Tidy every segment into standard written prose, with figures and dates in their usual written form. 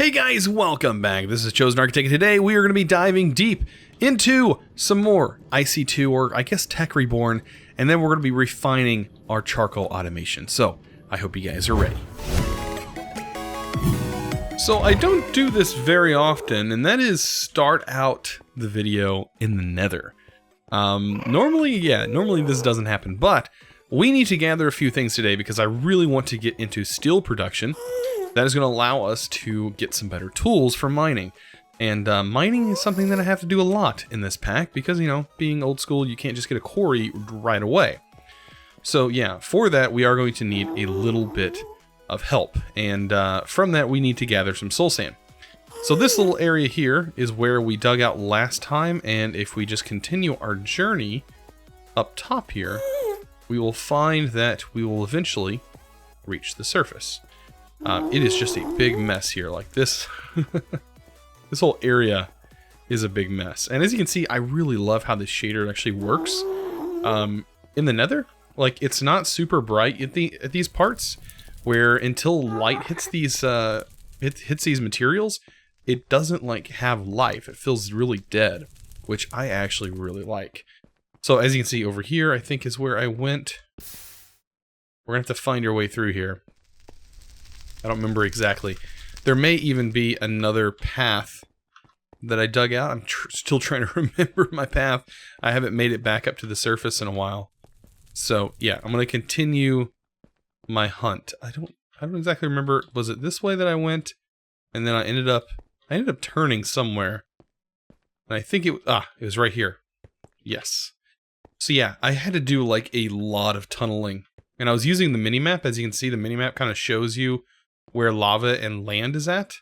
Hey guys, welcome back. This is ChosenArchitect, and today we are going to be diving deep into some more IC2, or I guess Tech Reborn, and then we're going to be refining our charcoal automation. So, I hope you guys are ready. So, I don't do this very often, and that is start out the video in the nether. Normally this doesn't happen, but we need to gather a few things today because I really want to get into steel production. That is going to allow us to get some better tools for mining. And mining is something that I have to do a lot in this pack because, you know, being old school, you can't just get a quarry right away. So yeah, for that, we are going to need a little bit of help. And from that, we need to gather some soul sand. So this little area here is where we dug out last time. And if we just continue our journey up top here, we will find that we will eventually reach the surface. It is just a big mess here. Like this, this whole area is a big mess. And as you can see, I really love how this shader actually works. In the nether, like it's not super bright at these parts, where until light hits these hits these materials, it doesn't like have life. It feels really dead, which I actually really like. So as you can see over here, I think is where I went. We're gonna have to find our way through here. I don't remember exactly. There may even be another path that I dug out. I'm still trying to remember my path. I haven't made it back up to the surface in a while. So yeah, I'm gonna continue my hunt. I don't exactly remember. Was it this way that I went? And then I ended up turning somewhere. And I think it was right here. Yes. So yeah, I had to do like a lot of tunneling. And I was using the minimap. As you can see, the minimap kind of shows you where lava and land is at.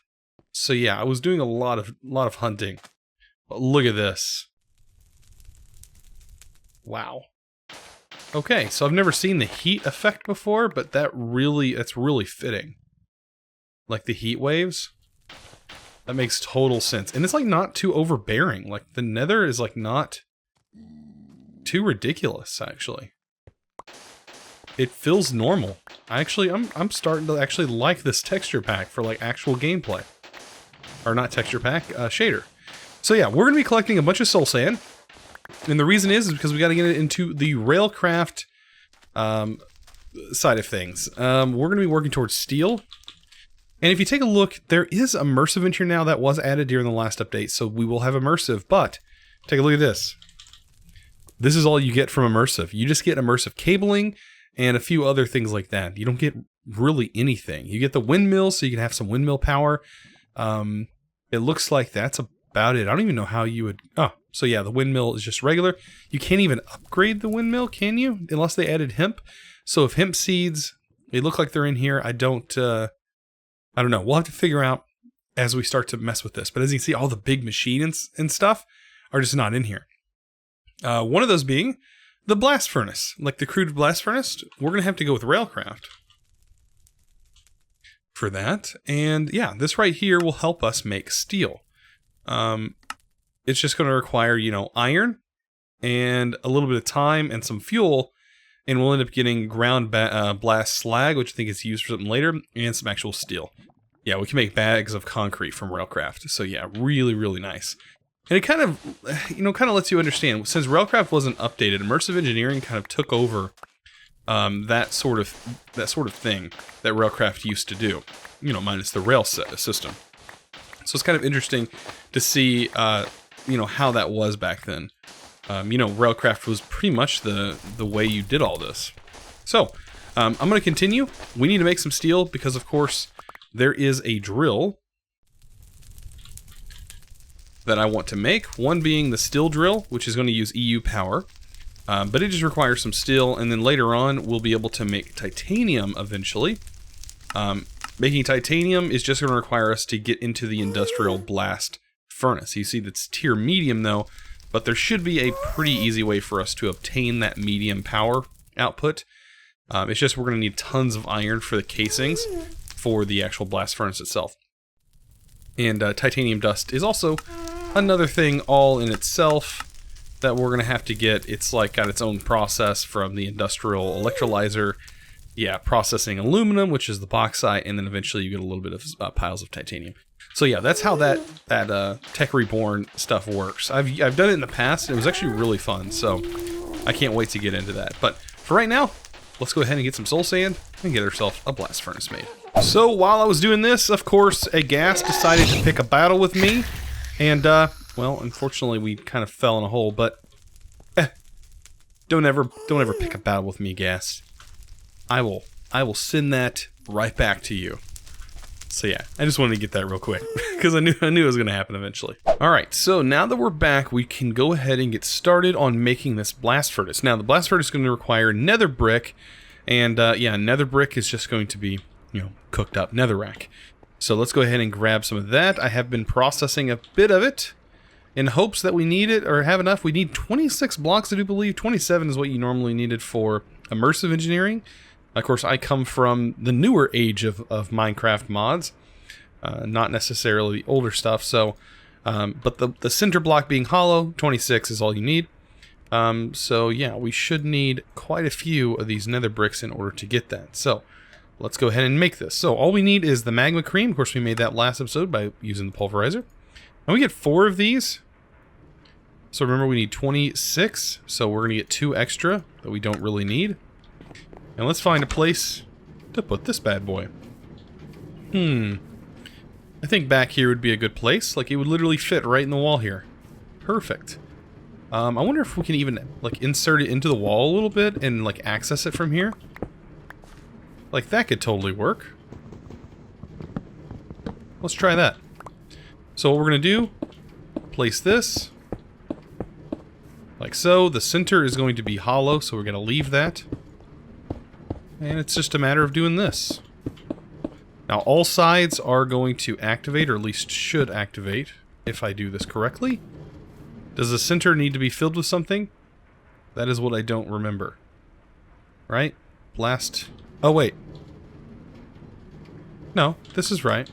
So yeah, I was doing a lot of hunting. But look at this. Wow. Okay, so I've never seen the heat effect before, but that's really fitting. Like the heat waves. That makes total sense. And it's like not too overbearing. Like the nether is like not too ridiculous, actually. It feels normal. I'm starting to actually like this texture pack for like actual gameplay. Or not texture pack, shader. So yeah, we're going to be collecting a bunch of soul sand. And the reason is because we got to get it into the railcraft side of things. We're going to be working towards steel. And if you take a look, there is immersive in here now that was added during the last update. So we will have immersive, but take a look at this. This is all you get from immersive. You just get immersive cabling and a few other things like that. You don't get really anything. You get the windmill, so you can have some windmill power. It looks like that's about it. I don't even know how you would... Oh, so yeah, the windmill is just regular. You can't even upgrade the windmill, can you? Unless they added hemp. So if hemp seeds, they look like they're in here. I don't know. We'll have to figure out as we start to mess with this. But as you can see, all the big machines and stuff are just not in here. One of those being the blast furnace, like the crude blast furnace. We're going to have to go with railcraft for that. And yeah, this right here will help us make steel. It's just going to require, you know, iron and a little bit of time and some fuel. And we'll end up getting ground blast slag, which I think is used for something later, and some actual steel. Yeah, we can make bags of concrete from railcraft. So yeah, really, really nice. And it kind of, you know, lets you understand, since railcraft wasn't updated, immersive engineering kind of took over that sort of thing that railcraft used to do, you know, minus the rail system. So it's kind of interesting to see, you know, how that was back then. You know, railcraft was pretty much the way you did all this. So I'm going to continue. We need to make some steel because, of course, there is a drill that I want to make. One being the steel drill, which is going to use EU power. But it just requires some steel, and then later on we'll be able to make titanium eventually. Making titanium is just going to require us to get into the industrial blast furnace. You see that's tier medium though, but there should be a pretty easy way for us to obtain that medium power output. It's just we're going to need tons of iron for the casings for the actual blast furnace itself. And titanium dust is also another thing all in itself that we're going to have to get. It's like got its own process from the industrial electrolyzer. Yeah, processing aluminum, which is the bauxite, and then eventually you get a little bit of piles of titanium. So yeah, that's how that Tech Reborn stuff works. I've done it in the past, and it was actually really fun, so I can't wait to get into that. But for right now, let's go ahead and get some soul sand and get ourselves a blast furnace made. So while I was doing this, of course, a gas decided to pick a battle with me, and well, unfortunately, we kind of fell in a hole. But don't ever pick a battle with me, gas. I will send that right back to you. So yeah, I just wanted to get that real quick because I knew it was going to happen eventually. All right, so now that we're back, we can go ahead and get started on making this blast furnace. Now, the blast furnace is going to require nether brick, and yeah, nether brick is just going to be, you know, cooked up netherrack. So let's go ahead and grab some of that. I have been processing a bit of it in hopes that we need it or have enough. We need 26 blocks, I do believe. 27 is what you normally needed for immersive engineering. Of course, I come from the newer age of Minecraft mods, not necessarily the older stuff. So, but the center block being hollow, 26 is all you need. So yeah, we should need quite a few of these nether bricks in order to get that. So let's go ahead and make this. So all we need is the magma cream. Of course, we made that last episode by using the pulverizer. And we get 4 of these. So remember, we need 26. So we're going to get 2 extra that we don't really need. And let's find a place to put this bad boy. I think back here would be a good place. Like, it would literally fit right in the wall here. Perfect. I wonder if we can even, like, insert it into the wall a little bit and, like, access it from here. Like, that could totally work. Let's try that. So what we're going to do, place this. Like so. The center is going to be hollow, so we're going to leave that. And it's just a matter of doing this. Now, all sides are going to activate, or at least should activate, if I do this correctly. Does the center need to be filled with something? That is what I don't remember. Right? Blast. Oh, wait. No, this is right.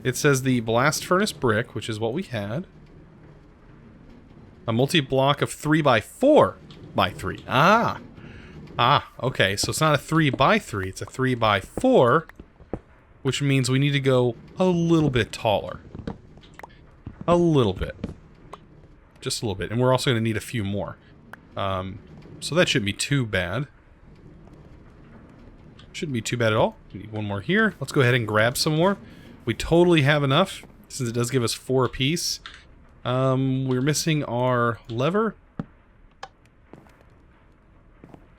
It says the blast furnace brick, which is what we had. A multi-block of 3x4. By 3. Okay, so it's not a 3x3, it's a 3x4, which means we need to go a little bit taller. A little bit. Just a little bit. And we're also going to need a few more. So that shouldn't be too bad. Shouldn't be too bad at all. We need one more here. Let's go ahead and grab some more. We totally have enough, since it does give us 4 apiece. We're missing our lever.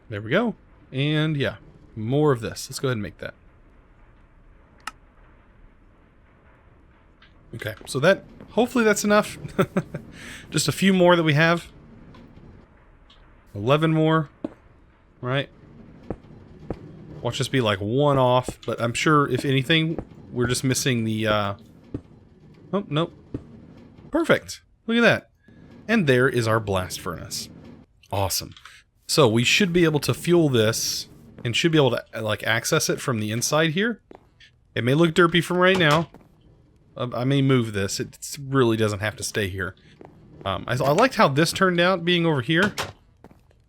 There we go. And yeah, more of this. Let's go ahead and make that. Okay, so that, hopefully that's enough. Just a few more that we have. 11 more. Right? Watch this be like 1 off, but I'm sure if anything, we're just missing the, oh, nope. Perfect. Look at that. And there is our blast furnace. Awesome. So we should be able to fuel this and should be able to like access it from the inside here. It may look derpy from right now. I may move this. It really doesn't have to stay here. I liked how this turned out being over here,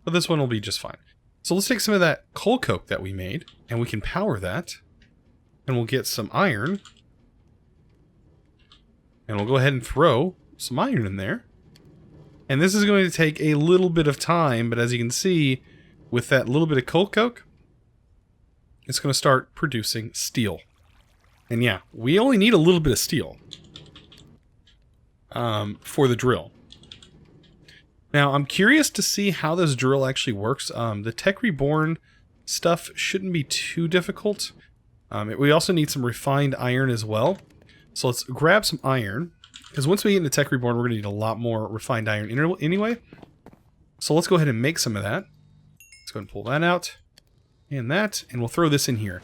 but this one will be just fine. So let's take some of that coal coke that we made and we can power that, and we'll get some iron, and we'll go ahead and throw some iron in there. And this is going to take a little bit of time, but as you can see, with that little bit of coal coke, it's going to start producing steel. And yeah, we only need a little bit of steel for the drill. Now, I'm curious to see how this drill actually works. The Tech Reborn stuff shouldn't be too difficult. We also need some refined iron as well. So let's grab some iron. Because once we get into Tech Reborn, we're going to need a lot more refined iron anyway. So let's go ahead and make some of that. Let's go ahead and pull that out. And that. And we'll throw this in here.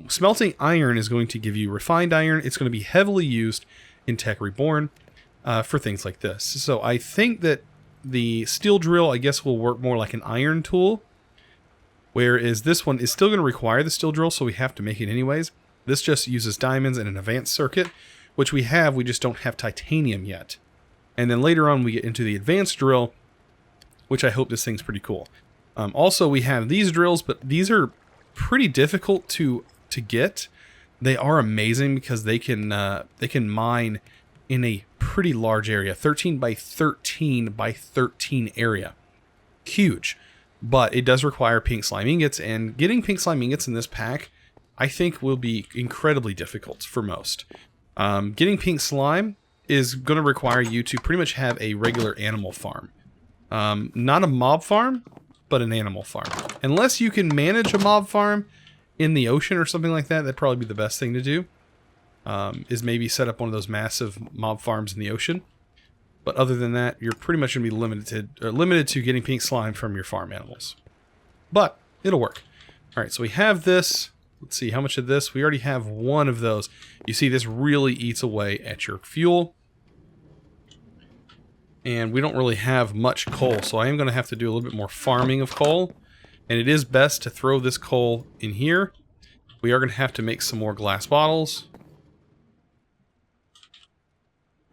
Smelting iron is going to give you refined iron. It's going to be heavily used in Tech Reborn for things like this. So I think that the steel drill, I guess, will work more like an iron tool. Whereas this one is still going to require the steel drill, so we have to make it anyways. This just uses diamonds and an advanced circuit, which we have, we just don't have titanium yet. And then later on we get into the advanced drill, which I hope this thing's pretty cool. Also, we have these drills, but these are pretty difficult to get. They are amazing because they can mine in a pretty large area, 13 by 13 by 13 area. Huge. But it does require pink slime ingots, and getting pink slime ingots in this pack, I think, will be incredibly difficult for most. Getting pink slime is going to require you to pretty much have a regular animal farm. Not a mob farm, but an animal farm. Unless you can manage a mob farm in the ocean or something like that, that'd probably be the best thing to do. Is maybe set up one of those massive mob farms in the ocean. But other than that, you're pretty much going to be limited to getting pink slime from your farm animals. But it'll work. All right, so we have this. Let's see, how much of this? We already have one of those. You see, this really eats away at your fuel. And we don't really have much coal, so I am going to have to do a little bit more farming of coal. And it is best to throw this coal in here. We are going to have to make some more glass bottles.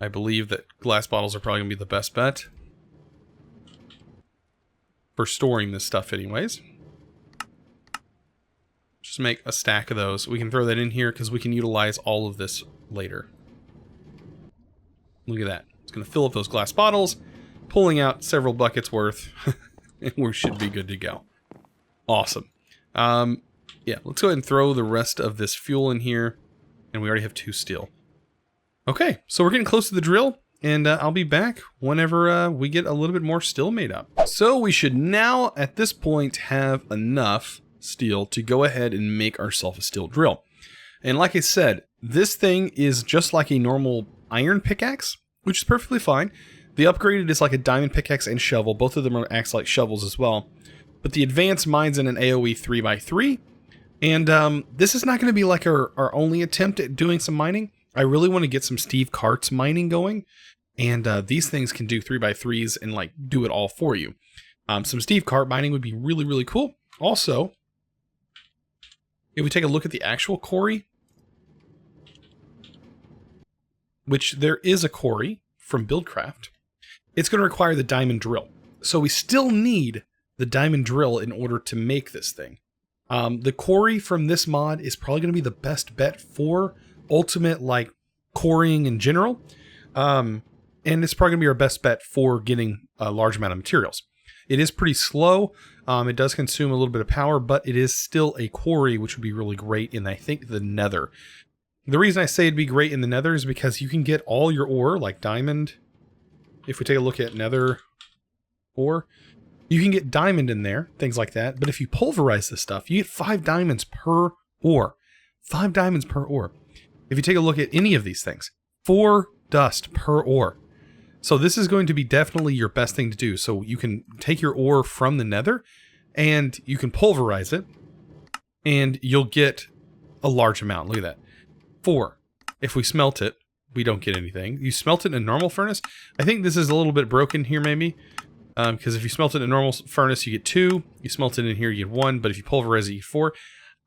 I believe that glass bottles are probably going to be the best bet for storing this stuff anyways. Just make a stack of those. We can throw that in here because we can utilize all of this later. Look at that. It's going to fill up those glass bottles, pulling out several buckets worth, and we should be good to go. Awesome. Yeah, let's go ahead and throw the rest of this fuel in here, and we already have 2 steel. Okay, so we're getting close to the drill, and I'll be back whenever we get a little bit more steel made up. So we should now, at this point, have enough steel to go ahead and make ourselves a steel drill. And like I said, this thing is just like a normal iron pickaxe, which is perfectly fine. The upgraded is like a diamond pickaxe and shovel. Both of them acts like shovels as well. But the advanced mine's in an AoE 3x3. And this is not going to be like our only attempt at doing some mining. I really want to get some Steve Cart's mining going, and these things can do 3x3s and like do it all for you. Some Steve Cart mining would be really, really cool. Also, if we take a look at the actual quarry, which there is a quarry from Buildcraft, it's going to require the diamond drill. So we still need the diamond drill in order to make this thing. The quarry from this mod is probably going to be the best bet for ultimate like quarrying in general, and it's probably gonna be our best bet for getting a large amount of materials. It is pretty slow. It does consume a little bit of power, but it is still a quarry, which would be really great in, I think, the nether. The reason I say it'd be great in the nether is because you can get all your ore, like diamond. If we take a look at nether ore, you can get diamond in there, things like that. But if you pulverize this stuff, you get 5 diamonds per ore. 5 diamonds per ore. If you take a look at any of these things, 4 dust per ore. So this is going to be definitely your best thing to do. So you can take your ore from the nether and you can pulverize it and you'll get a large amount. Look at that. 4. If we smelt it, we don't get anything. You smelt it in a normal furnace. I think this is a little bit broken here maybe. Because if you smelt it in a normal furnace, you get 2. You smelt it in here, you get 1. But if you pulverize it, you get 4.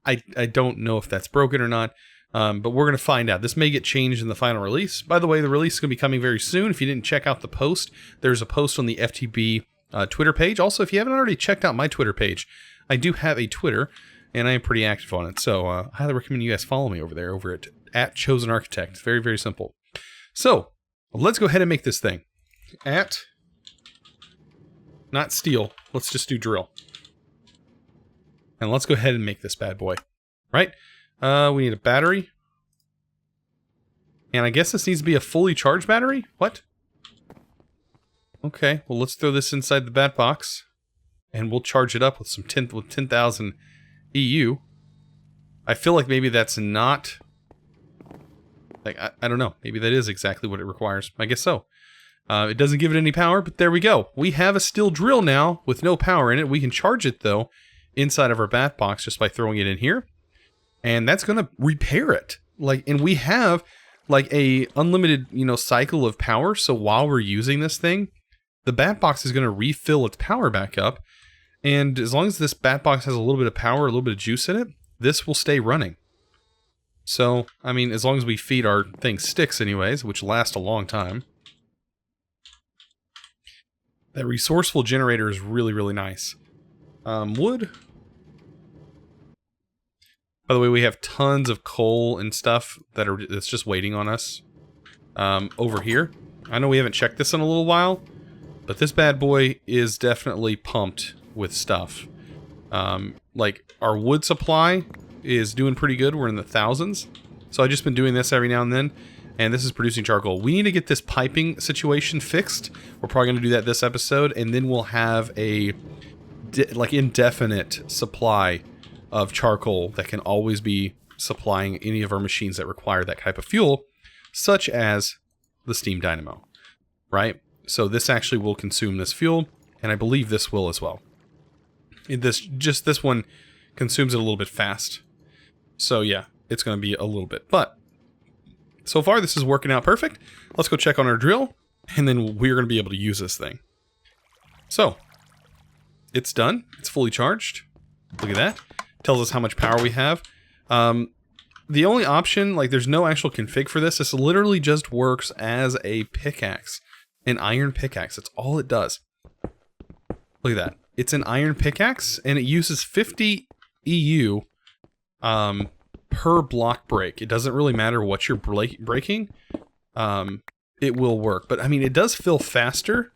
I don't know if that's broken or not. But we're going to find out. This may get changed in the final release. By the way, the release is going to be coming very soon. If you didn't check out the post, there's a post on the FTB Twitter page. Also, if you haven't already checked out my Twitter page, I do have a Twitter, and I am pretty active on it. So I highly recommend you guys follow me over there, over at ChosenArchitect. It's very, very simple. So let's go ahead and make this thing. Not steel. Let's just do drill. And let's go ahead and make this bad boy. Right? We need a battery. And I guess this needs to be a fully charged battery? What? Okay, well let's throw this inside the bat box. And we'll charge it up with some 10,000 EU. I feel like maybe that's not... Like, I don't know. Maybe that is exactly what it requires. I guess so. It doesn't give it any power, but there we go. We have a steel drill now with no power in it. We can charge it, though, inside of our bat box just by throwing it in here. And that's going to repair it. And we have, like, a unlimited, cycle of power. So while we're using this thing, the bat box is going to refill its power back up. And as long as this bat box has a little bit of power, a little bit of juice in it, this will stay running. So, I mean, as long as we feed our thing sticks anyways, which last a long time. That resourceful generator is really, really nice. Wood. By the way, we have tons of coal and stuff that's just waiting on us over here. I know we haven't checked this in a little while, but this bad boy is definitely pumped with stuff. Like, our wood supply is doing pretty good. We're in the thousands. So I've just been doing this every now and then, and this is producing charcoal. We need to get this piping situation fixed. We're probably going to do that this episode, and then we'll have a like indefinite supply of charcoal that can always be supplying any of our machines that require that type of fuel, such as the steam dynamo, right? So this actually will consume this fuel, and I believe this will as well. This one consumes it a little bit fast. So yeah, it's going to be a little bit. But so far this is working out perfect. Let's go check on our drill, and then we're going to be able to use this thing. So it's done. It's fully charged. Look at that. Tells us how much power we have. The only option, like, there's no actual config for this. This literally just works as a pickaxe. An iron pickaxe. That's all it does. Look at that. It's an iron pickaxe, and it uses 50 EU per block break. It doesn't really matter what you're breaking. It will work. But, I mean, it does feel faster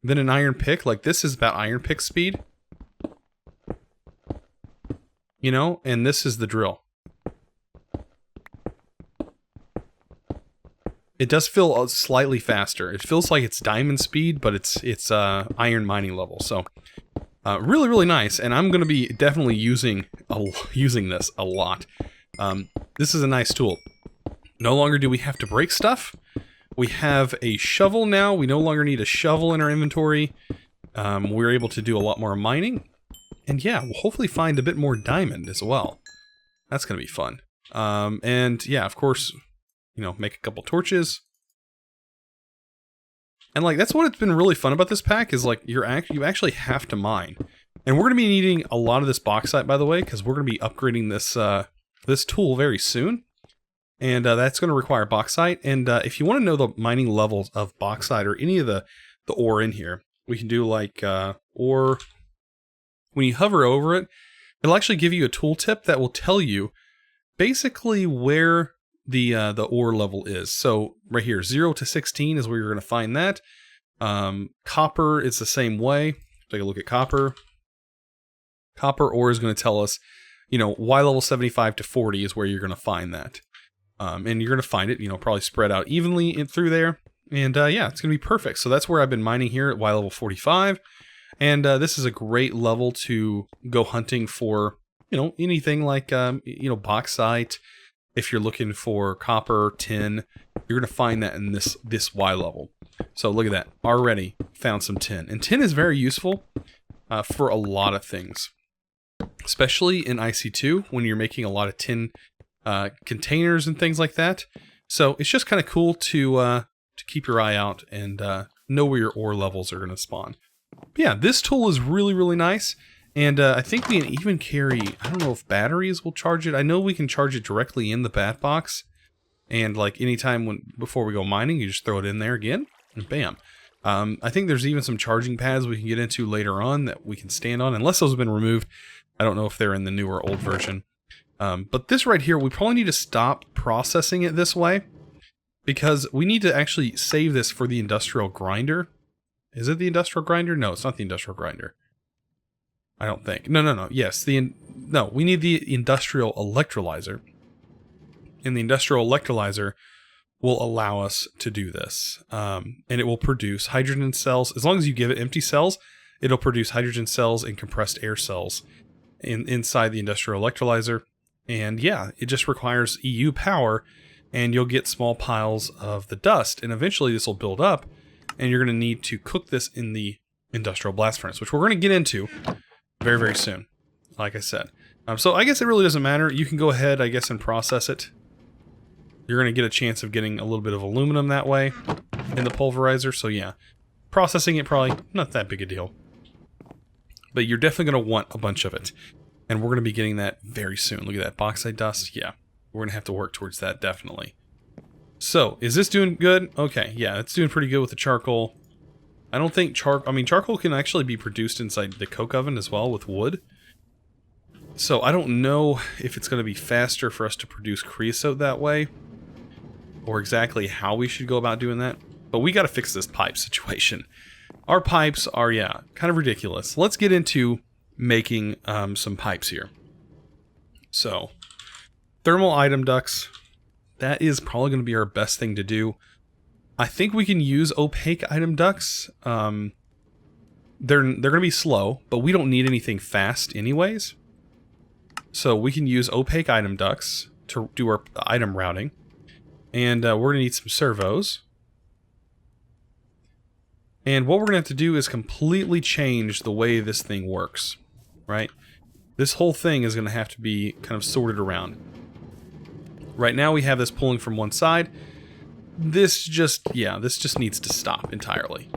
than an iron pick. Like, this is about iron pick speed. You know? And this is the drill. It does feel slightly faster. It feels like it's diamond speed, but it's iron mining level. So, really, really nice. And I'm going to be definitely using this a lot. This is a nice tool. No longer do we have to break stuff. We have a shovel now. We no longer need a shovel in our inventory. We're able to do a lot more mining. And yeah, we'll hopefully find a bit more diamond as well. That's going to be fun. And yeah, of course, you know, make a couple torches. And like, that's what it's been really fun about this pack is like, you actually have to mine. And we're going to be needing a lot of this bauxite, by the way, because we're going to be upgrading this, this tool very soon. And that's going to require bauxite. And if you want to know the mining levels of bauxite or any of the ore in here, we can do like ore. When you hover over it, it'll actually give you a tooltip that will tell you basically where the ore level is. So right here, 0 to 16 is where you're going to find that. Copper is the same way. Take a look at copper. Copper ore is going to tell us, you know, Y level 75 to 40 is where you're going to find that. And you're going to find it, you know, probably spread out evenly through there. And yeah, it's going to be perfect. So that's where I've been mining here at Y level 45. And this is a great level to go hunting for, you know, anything like, you know, bauxite. If you're looking for copper, tin, you're going to find that in this Y level. So look at that. Already found some tin. And tin is very useful for a lot of things. Especially in IC2 when you're making a lot of tin containers and things like that. So it's just kind of cool to keep your eye out and know where your ore levels are going to spawn. But yeah, this tool is really, really nice. And I think we can even carry, I don't know if batteries will charge it. I know we can charge it directly in the bat box. And like anytime before we go mining, you just throw it in there again and bam. I think there's even some charging pads we can get into later on that we can stand on, unless those have been removed. I don't know if they're in the new or old version. But this right here, we probably need to stop processing it this way because we need to actually save this for the industrial grinder. Is it the industrial grinder? No, it's not the industrial grinder. I don't think. No. Yes, no, we need the industrial electrolyzer. And the industrial electrolyzer will allow us to do this. And it will produce hydrogen cells. As long as you give it empty cells, it'll produce hydrogen cells and compressed air cells inside the industrial electrolyzer. And yeah, it just requires EU power, and you'll get small piles of the dust. And eventually this will build up, and you're going to need to cook this in the industrial blast furnace, which we're going to get into very, very soon, like I said. So I guess it really doesn't matter. You can go ahead, I guess, and process it. You're going to get a chance of getting a little bit of aluminum that way in the pulverizer. So yeah, processing it probably not that big a deal. But you're definitely going to want a bunch of it. And we're going to be getting that very soon. Look at that bauxite dust. Yeah, we're going to have to work towards that, definitely. So, is this doing good? Okay, yeah, it's doing pretty good with the charcoal. I don't think charcoal can actually be produced inside the coke oven as well with wood. So I don't know if it's going to be faster for us to produce creosote that way, or exactly how we should go about doing that. But we got to fix this pipe situation. Our pipes are, yeah, kind of ridiculous. Let's get into making some pipes here. So, thermal item ducts. That is probably going to be our best thing to do. I think we can use opaque item ducts. They're going to be slow, but we don't need anything fast anyways. So we can use opaque item ducts to do our item routing. And we're going to need some servos. And what we're going to have to do is completely change the way this thing works, right? This whole thing is going to have to be kind of sorted around. Right now we have this pulling from one side. This just needs to stop entirely.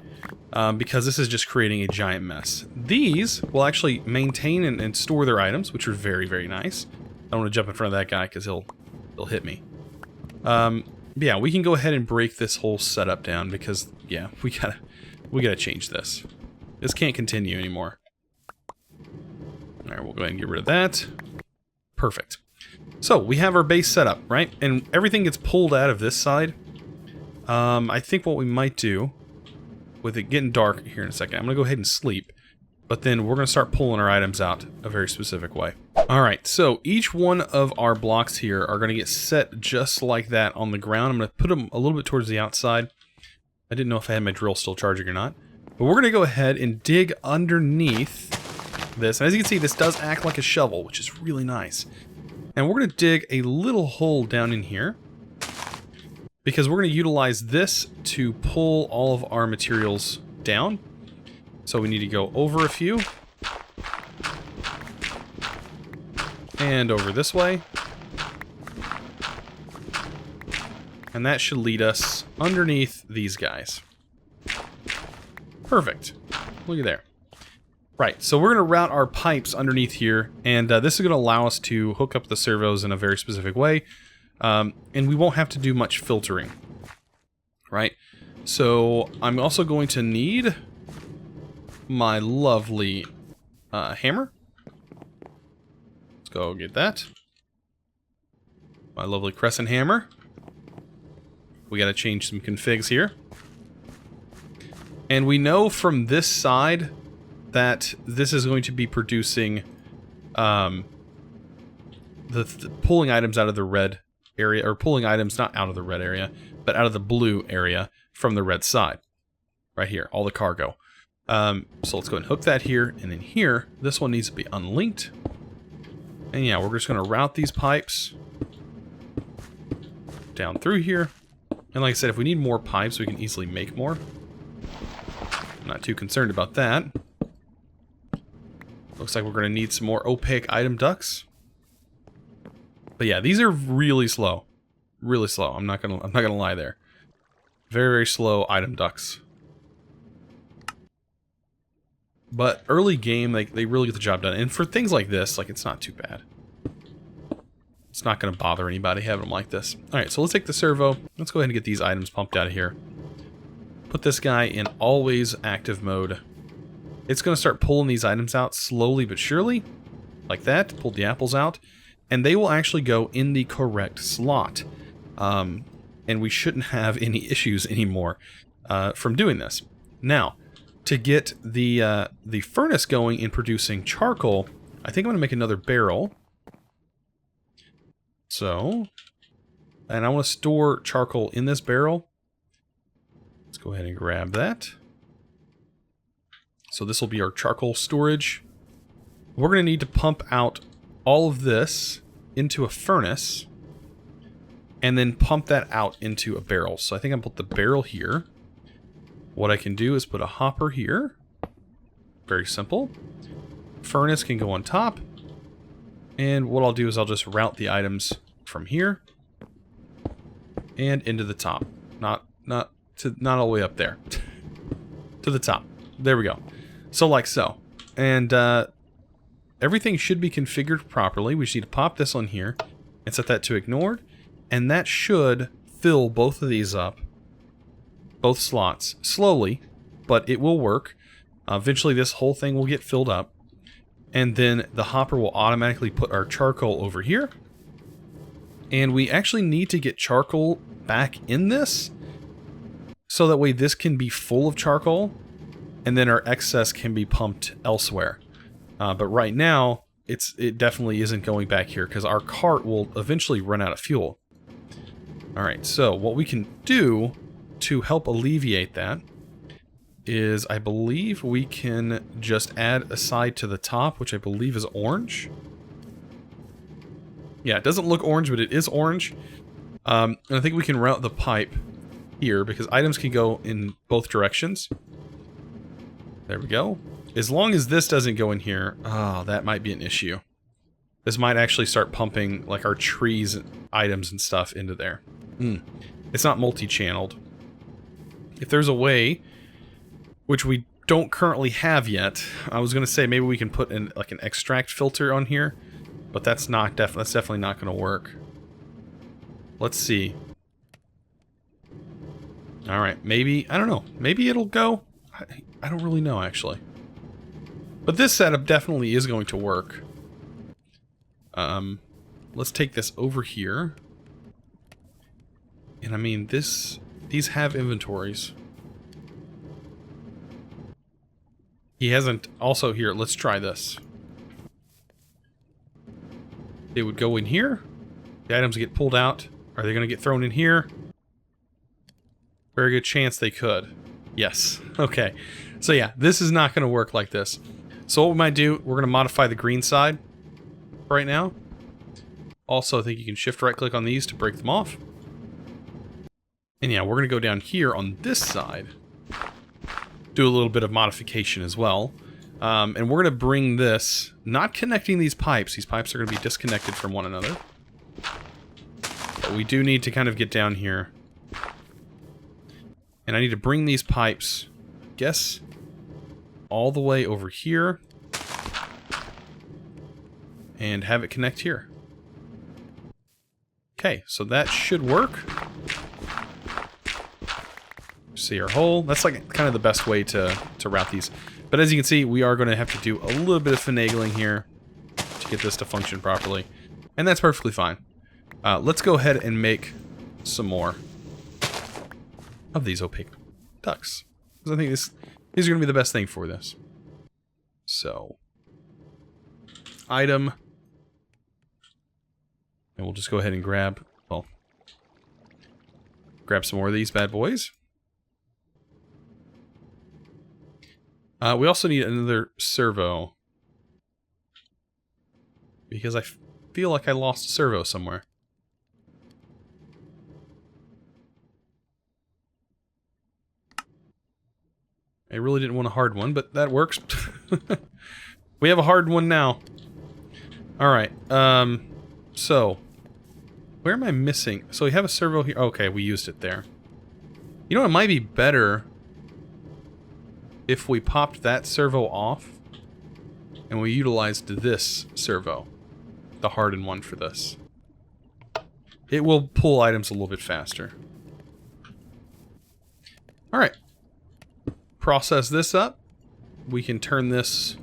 Because this is just creating a giant mess. These will actually maintain and store their items, which are very, very nice. I don't want to jump in front of that guy because he'll hit me. Yeah, we can go ahead and break this whole setup down because, yeah, we gotta change this. This can't continue anymore. Alright, we'll go ahead and get rid of that. Perfect. So, we have our base setup, right? And everything gets pulled out of this side. I think what we might do, with it getting dark here in a second, I'm going to go ahead and sleep. But then we're going to start pulling our items out a very specific way. Alright, so each one of our blocks here are going to get set just like that on the ground. I'm going to put them a little bit towards the outside. I didn't know if I had my drill still charging or not. But we're going to go ahead and dig underneath this. And as you can see, this does act like a shovel, which is really nice. And we're going to dig a little hole down in here, because we're going to utilize this to pull all of our materials down. So we need to go over a few. And over this way. And that should lead us underneath these guys. Perfect. Look at there. Right, so we're going to route our pipes underneath here, and this is going to allow us to hook up the servos in a very specific way, and we won't have to do much filtering. Right? So I'm also going to need my lovely hammer. Let's go get that. My lovely crescent hammer. We got to change some configs here. And we know from this side that this is going to be producing the pulling items out of the red area, or pulling items not out of the red area, but out of the blue area from the red side. Right here, all the cargo. So let's go ahead and hook that here, and then here, this one needs to be unlinked. And yeah, we're just going to route these pipes down through here. And like I said, if we need more pipes, we can easily make more. I'm not too concerned about that. Looks like we're going to need some more opaque item ducts. But yeah, these are really slow. Really slow. I'm not gonna lie there. Very, very slow item ducts. But early game, they really get the job done. And for things like this, like, it's not too bad. It's not going to bother anybody having them like this. Alright, so let's take the servo. Let's go ahead and get these items pumped out of here. Put this guy in always active mode. It's going to start pulling these items out slowly but surely. Like that. Pull the apples out. And they will actually go in the correct slot. And we shouldn't have any issues anymore from doing this. Now, to get the furnace going in producing charcoal, I think I'm going to make another barrel. So, and I want to store charcoal in this barrel. Let's go ahead and grab that. So this will be our charcoal storage. We're going to need to pump out all of this into a furnace, and then pump that out into a barrel. So I think I put the barrel here. What I can do is put a hopper here. Very simple. Furnace can go on top. And what I'll do is I'll just route the items from here and into the top. Not all the way up there. To the top. There we go. So like so. And everything should be configured properly. We just need to pop this on here and set that to ignored. And that should fill both of these up. Both slots. Slowly, but it will work. Eventually this whole thing will get filled up. And then the hopper will automatically put our charcoal over here. And we actually need to get charcoal back in this, so that way this can be full of charcoal, and then our excess can be pumped elsewhere. But right now, it definitely isn't going back here, because our cart will eventually run out of fuel. Alright, so what we can do to help alleviate that is, I believe we can just add a side to the top, which I believe is orange. Yeah, it doesn't look orange, but it is orange. And I think we can route the pipe here, because items can go in both directions. There we go. As long as this doesn't go in here, that might be an issue. This might actually start pumping, like, our trees, items, and stuff into there. It's not multi-channeled. If there's a way, which we don't currently have yet, I was going to say maybe we can put in, like, an extract filter on here, but that's not that's definitely not going to work. Let's see. Alright, maybe, I don't know, maybe it'll go? I don't really know, actually. But this setup definitely is going to work. Let's take this over here. And I mean, these have inventories. He hasn't, also here, let's try this. They would go in here. The items get pulled out. Are they going to get thrown in here? Very good chance they could. Yes. Okay. So yeah, this is not going to work like this. So what we might do, we're going to modify the green side right now. Also, I think you can shift right click on these to break them off. And yeah, we're going to go down here on this side. Do a little bit of modification as well. And we're going to bring this, not connecting these pipes. These pipes are going to be disconnected from one another. But we do need to kind of get down here. And I need to bring these pipes, I guess, all the way over here. And have it connect here. Okay, so that should work. See our hole. That's like kind of the best way to route these. But as you can see, we are going to have to do a little bit of finagling here to get this to function properly. And that's perfectly fine. Let's go ahead and make some more of these opaque ducts. Because I think these are going to be the best thing for this. So, item. And we'll just go ahead and grab some more of these bad boys. We also need another servo. Because I feel like I lost a servo somewhere. I really didn't want a hard one, but that works. We have a hard one now. Alright, so, where am I missing? So we have a servo here. Okay, we used it there. You know, it might be better if we popped that servo off and we utilized this servo, the hardened one for this. It will pull items a little bit faster. Alright. Process this up. We can turn this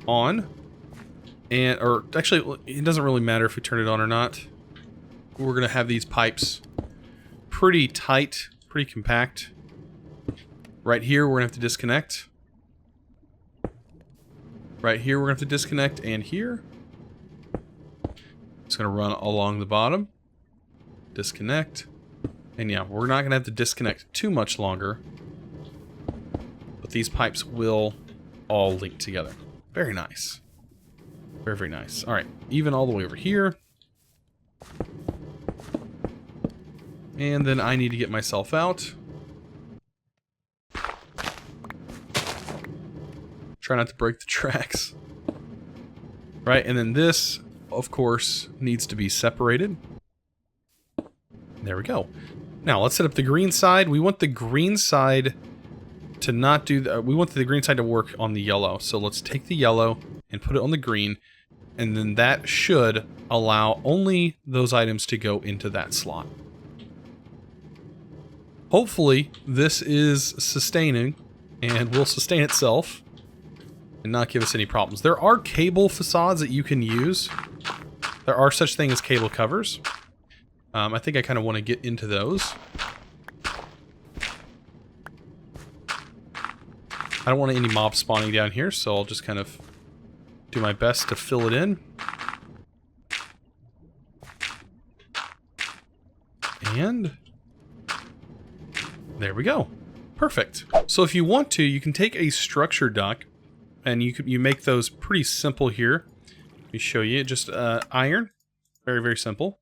on. Or actually, it doesn't really matter if we turn it on or not. We're going to have these pipes pretty tight, pretty compact. Right here, we're going to have to disconnect. Right here, we're going to have to disconnect. And here. It's going to run along the bottom. Disconnect. And yeah, we're not going to have to disconnect too much longer. But these pipes will all link together. Very nice. Very, very nice. Alright, even all the way over here. And then I need to get myself out. Try not to break the tracks. Right, and then this, of course, needs to be separated. There we go. Now, let's set up the green side. We want the green side to not do... we want the green side to work on the yellow. So let's take the yellow and put it on the green. And then that should allow only those items to go into that slot. Hopefully, this is sustaining and will sustain itself. and not give us any problems. There are cable facades that you can use. There are such things as cable covers. I think I kind of want to get into those. I don't want any mobs spawning down here, so I'll just kind of do my best to fill it in. And there we go. Perfect. So if you want to, you can take a structure duct, and you make those pretty simple here. Let me show you. Just iron. Very, very simple.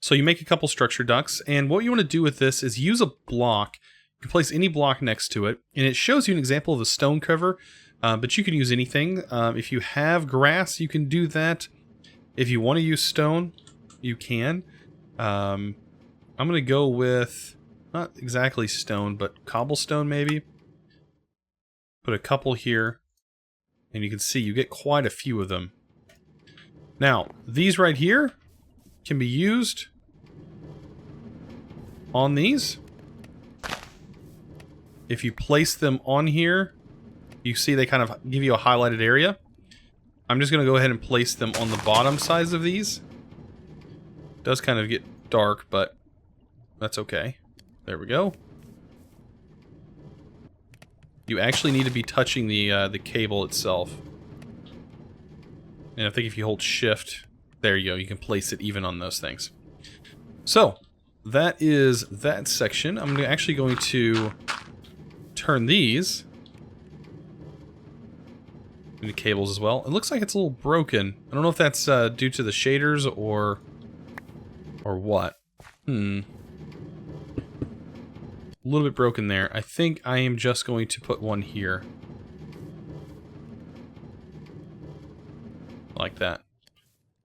So you make a couple structure ducts, and what you want to do with this is use a block. You can place any block next to it, and it shows you an example of a stone cover, but you can use anything. If you have grass, you can do that. If you want to use stone, you can. I'm going to go with, not exactly stone, but cobblestone maybe. Put a couple here, and you can see you get quite a few of them. Now, these right here can be used on these. If you place them on here, you see they kind of give you a highlighted area. I'm just going to go ahead and place them on the bottom sides of these. It does kind of get dark, but that's okay. There we go. You actually need to be touching the cable itself. And I think if you hold shift, there you go, you can place it even on those things. So, that is that section. I'm actually going to turn these into cables as well. It looks like it's a little broken. I don't know if that's due to the shaders or what. A little bit broken there. I think I am just going to put one here. Like that.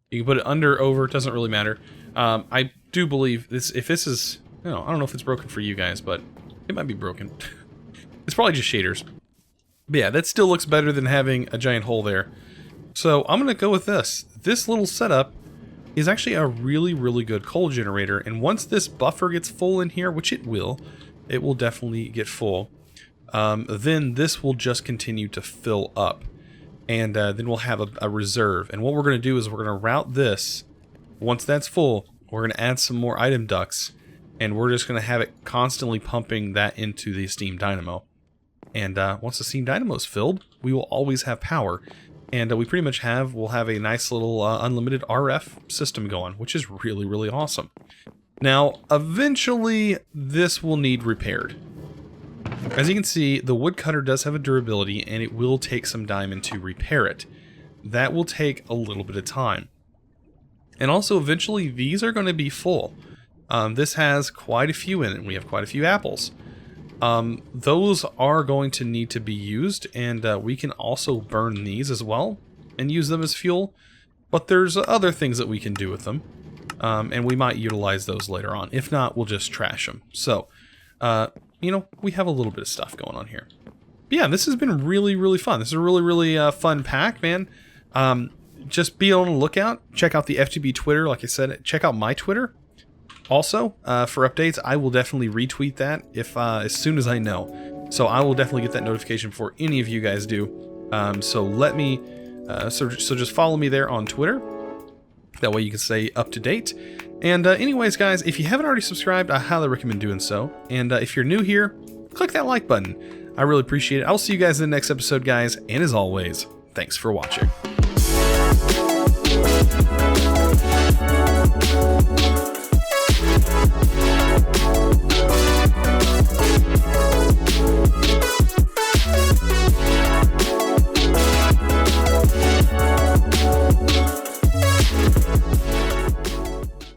You can put it under, over, it doesn't really matter. I do believe this, if this is, I don't know if it's broken for you guys, but it might be broken. It's probably just shaders. But yeah, that still looks better than having a giant hole there. So I'm going to go with this. This little setup is actually a really, really good coal generator. And once this buffer gets full in here, which it will definitely get full, then this will just continue to fill up. And then we'll have a reserve. And what we're going to do is we're going to route this. Once that's full, we're going to add some more item ducts. And we're just going to have it constantly pumping that into the steam dynamo. And once the steam dynamo is filled, we will always have power. And we pretty much we'll have a nice little unlimited RF system going, which is really, really awesome. Now, eventually, this will need repaired. As you can see, the woodcutter does have a durability, and it will take some diamond to repair it. That will take a little bit of time. And also, eventually, these are going to be full. This has quite a few in it. We have quite a few apples. Those are going to need to be used, and we can also burn these as well and use them as fuel. But there's other things that we can do with them, and we might utilize those later on. If not, we'll just trash them. So, you know, we have a little bit of stuff going on here. But yeah, this has been really, really fun. This is a really, really fun pack, man. Just be on the lookout. Check out the FTB Twitter. Like I said, check out my Twitter. Also, for updates, I will definitely retweet that if as soon as I know. So I will definitely get that notification before any of you guys do. So let me, so just follow me there on Twitter. That way you can stay up to date. And anyways, guys, if you haven't already subscribed, I highly recommend doing so. And if you're new here, click that like button. I really appreciate it. I'll see you guys in the next episode, guys. And as always, thanks for watching.